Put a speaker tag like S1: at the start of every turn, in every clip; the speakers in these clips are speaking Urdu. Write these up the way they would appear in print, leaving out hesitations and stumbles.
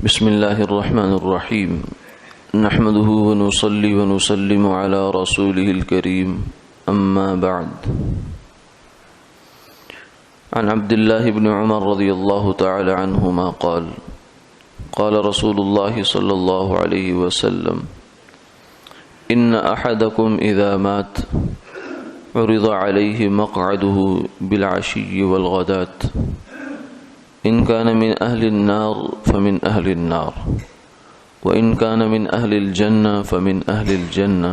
S1: بسم الله الرحمن الرحيم نحمده ونصلي ونسلم على رسوله الكريم أما بعد عن عبد الله بن عمر رضي الله تعالى عنهما قال قال رسول الله صلى الله عليه وسلم إن أحدكم إذا مات عرض عليه مقعده بالعشي والغداة إن كان من أهل النار فمن أهل النار وإن كان من أهل الجنة فمن أهل الجنة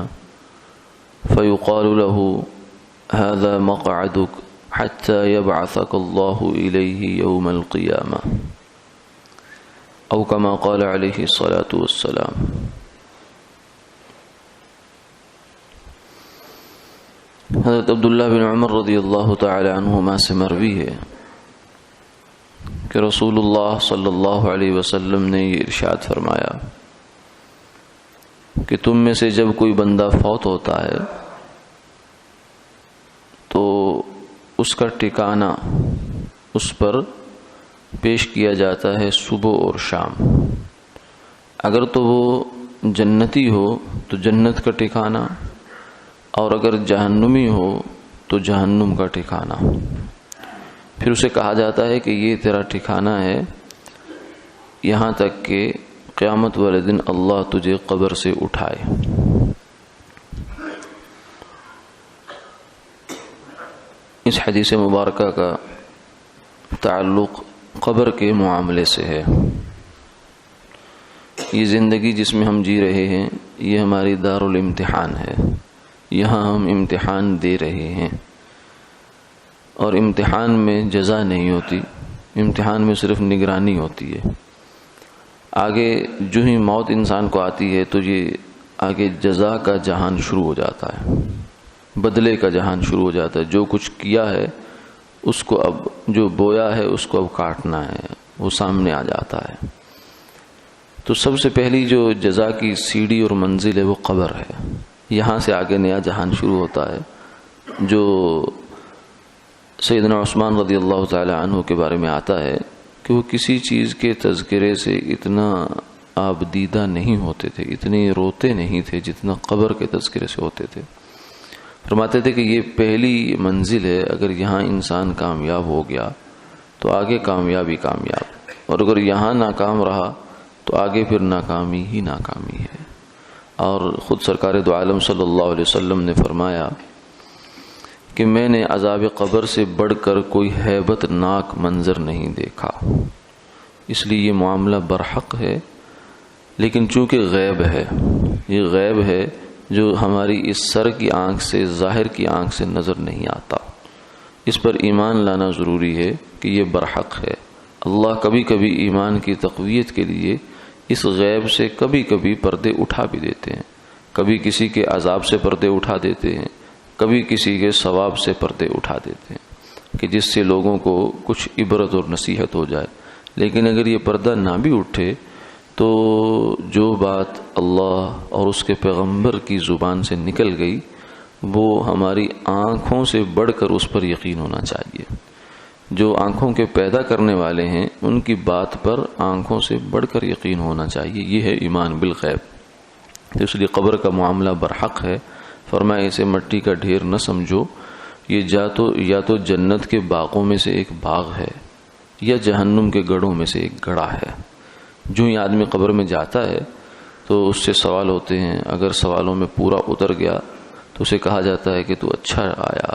S1: فيقال له هذا مقعدك حتى يبعثك الله إليه يوم القيامة أو كما قال عليه الصلاة والسلام۔ حضرت عبداللہ بن عمر رضی اللہ تعالی عنہما سے مروی ہے کہ رسول اللہ صلی اللہ علیہ وسلم نے یہ ارشاد فرمایا کہ تم میں سے جب کوئی بندہ فوت ہوتا ہے تو اس کا ٹھکانہ اس پر پیش کیا جاتا ہے صبح اور شام۔ اگر تو وہ جنتی ہو تو جنت کا ٹھکانہ، اور اگر جہنمی ہو تو جہنم کا ٹھکانہ۔ پھر اسے کہا جاتا ہے کہ یہ تیرا ٹھکانہ ہے یہاں تک کہ قیامت والے دن اللہ تجھے قبر سے اٹھائے۔ اس حدیث مبارکہ کا تعلق قبر کے معاملے سے ہے۔ یہ زندگی جس میں ہم جی رہے ہیں یہ ہماری دارالامتحان ہے، یہاں ہم امتحان دے رہے ہیں، اور امتحان میں جزا نہیں ہوتی، امتحان میں صرف نگرانی ہوتی ہے۔ آگے جو ہی موت انسان کو آتی ہے تو یہ آگے جزا کا جہان شروع ہو جاتا ہے، بدلے کا جہان شروع ہو جاتا ہے۔ جو کچھ کیا ہے اس کو اب، جو بویا ہے اس کو اب کاٹنا ہے، وہ سامنے آ جاتا ہے۔ تو سب سے پہلی جو جزا کی سیڑھی اور منزل ہے وہ قبر ہے، یہاں سے آگے نیا جہان شروع ہوتا ہے۔ جو سیدنا عثمان رضی اللہ تعالی عنہ کے بارے میں آتا ہے کہ وہ کسی چیز کے تذکرے سے اتنا آبدیدہ نہیں ہوتے تھے، اتنے روتے نہیں تھے جتنا قبر کے تذکرے سے ہوتے تھے۔ فرماتے تھے کہ یہ پہلی منزل ہے، اگر یہاں انسان کامیاب ہو گیا تو آگے کامیابی کامیاب، اور اگر یہاں ناکام رہا تو آگے پھر ناکامی ہی ناکامی ہے۔ اور خود سرکار دو عالم صلی اللہ علیہ وسلم نے فرمایا کہ میں نے عذاب قبر سے بڑھ کر کوئی ہیبت ناک منظر نہیں دیکھا۔ اس لیے یہ معاملہ برحق ہے، لیکن چونکہ غیب ہے، یہ غیب ہے جو ہماری اس سر کی آنکھ سے، ظاہر کی آنکھ سے نظر نہیں آتا۔ اس پر ایمان لانا ضروری ہے کہ یہ برحق ہے۔ اللہ کبھی کبھی ایمان کی تقویت کے لیے اس غیب سے کبھی کبھی پردے اٹھا بھی دیتے ہیں، کبھی کسی کے عذاب سے پردے اٹھا دیتے ہیں، کبھی کسی کے ثواب سے پردے اٹھا دیتے ہیں کہ جس سے لوگوں کو کچھ عبرت اور نصیحت ہو جائے۔ لیکن اگر یہ پردہ نہ بھی اٹھے تو جو بات اللہ اور اس کے پیغمبر کی زبان سے نکل گئی وہ ہماری آنکھوں سے بڑھ کر اس پر یقین ہونا چاہیے۔ جو آنکھوں کے پیدا کرنے والے ہیں ان کی بات پر آنکھوں سے بڑھ کر یقین ہونا چاہیے۔ یہ ہے ایمان بالغیب۔ اس لیے قبر کا معاملہ برحق ہے۔ فرمایا اسے مٹی کا ڈھیر نہ سمجھو، یہ یا تو جنت کے باغوں میں سے ایک باغ ہے یا جہنم کے گڑھوں میں سے ایک گڑھا ہے۔ جو ہی آدمی قبر میں جاتا ہے تو اس سے سوال ہوتے ہیں، اگر سوالوں میں پورا اتر گیا تو اسے کہا جاتا ہے کہ تو اچھا آیا،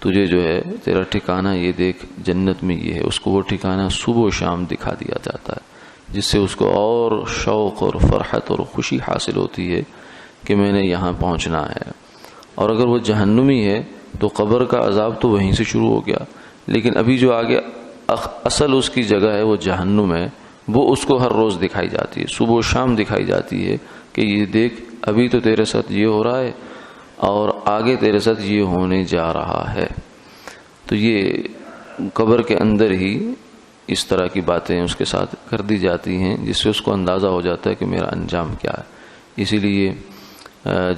S1: تجھے جو ہے تیرا ٹھکانہ یہ دیکھ جنت میں یہ ہے۔ اس کو وہ ٹھکانہ صبح و شام دکھا دیا جاتا ہے، جس سے اس کو اور شوق اور فرحت اور خوشی حاصل ہوتی ہے کہ میں نے یہاں پہنچنا ہے۔ اور اگر وہ جہنمی ہے تو قبر کا عذاب تو وہیں سے شروع ہو گیا، لیکن ابھی جو آگے اصل اس کی جگہ ہے وہ جہنم ہے، وہ اس کو ہر روز دکھائی جاتی ہے، صبح و شام دکھائی جاتی ہے کہ یہ دیکھ ابھی تو تیرے ساتھ یہ ہو رہا ہے اور آگے تیرے ساتھ یہ ہونے جا رہا ہے۔ تو یہ قبر کے اندر ہی اس طرح کی باتیں اس کے ساتھ کر دی جاتی ہیں جس سے اس کو اندازہ ہو جاتا ہے کہ میرا انجام کیا ہے۔ اسی لیے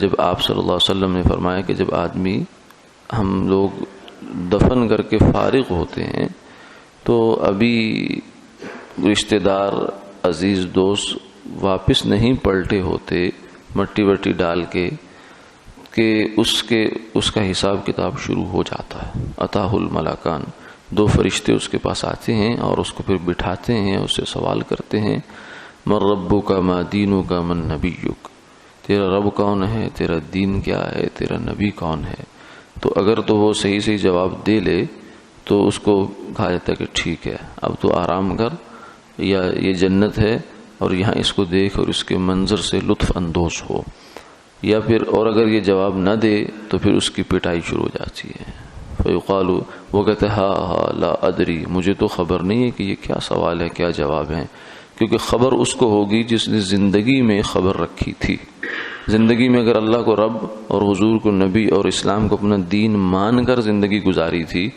S1: جب آپ صلی اللہ علیہ وسلم نے فرمایا کہ جب آدمی، ہم لوگ دفن کر کے فارغ ہوتے ہیں تو ابھی رشتہ دار عزیز دوست واپس نہیں پلٹے ہوتے مٹی وٹی ڈال کے کہ اس کا حساب کتاب شروع ہو جاتا ہے. اتاہ الملکان، دو فرشتے اس کے پاس آتے ہیں اور اس کو پھر بٹھاتے ہیں، اس سے سوال کرتے ہیں من ربک ما دینک من نبیک، تیرا رب کون ہے، تیرا دین کیا ہے، تیرا نبی کون ہے. تو اگر تو وہ صحیح جواب دے لے تو اس کو کہا جاتا ہے کہ ٹھیک ہے اب تو آرام کر، یا یہ جنت ہے اور یہاں اس کو دیکھ اور اس کے منظر سے لطف اندوز ہو. یا پھر اور اگر یہ جواب نہ دے تو پھر اس کی پٹائی شروع ہو جاتی ہے. فیقال، وہ کہتے ہیں ہاں لا ادری، مجھے تو خبر نہیں ہے کہ یہ کیا سوال ہے، کیا جواب ہے. کیونکہ خبر اس کو ہوگی جس نے زندگی میں خبر رکھی تھی. زندگی میں اگر اللہ کو رب اور حضور کو نبی اور اسلام کو اپنا دین مان کر زندگی گزاری تھی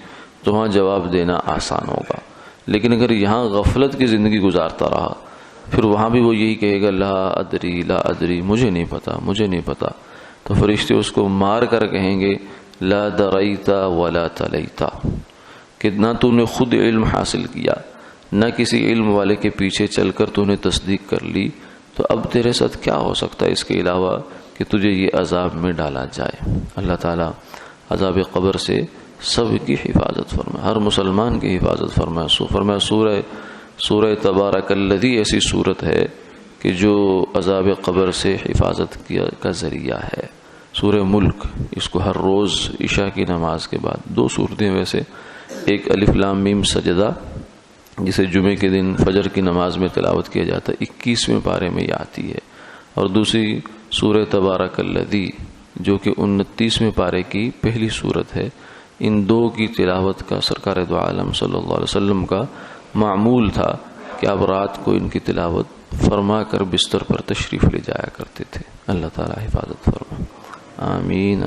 S1: تو وہاں جواب دینا آسان ہوگا. لیکن اگر یہاں غفلت کی زندگی گزارتا رہا پھر وہاں بھی وہ یہی کہے گا لا ادری لا ادری، مجھے نہیں پتا، مجھے نہیں پتا. تو فرشتے اس کو مار کر کہیں گے لا دریتا ولا تلیتا، کہ نہ تو نے خود علم حاصل کیا نہ کسی علم والے کے پیچھے چل کر تو نے تصدیق کر لی، تو اب تیرے ساتھ کیا ہو سکتا ہے اس کے علاوہ کہ تجھے یہ عذاب میں ڈالا جائے. اللہ تعالیٰ عذاب قبر سے سب کی حفاظت فرمائے، ہر مسلمان کی حفاظت فرمائے. فرمائے سورہ تبارک الذی ایسی صورت ہے کہ جو عذاب قبر سے حفاظت کا ذریعہ ہے. سورہ ملک، اس کو ہر روز عشاء کی نماز کے بعد 2 صورتیں ویسے، ایک الف لام میم سجدہ جسے جمعے کے دن فجر کی نماز میں تلاوت کیا جاتا ہے، 21ویں پارے میں یہ آتی ہے، اور دوسری سورہ تبارک الذی جو کہ 29ویں پارے کی پہلی صورت ہے. ان 2 کی تلاوت کا سرکار دو عالم صلی اللہ علیہ وسلم کا معمول تھا کہ آپ رات کو ان کی تلاوت فرما کر بستر پر تشریف لے جایا کرتے تھے. اللہ تعالی حفاظت فرمائے. آمین.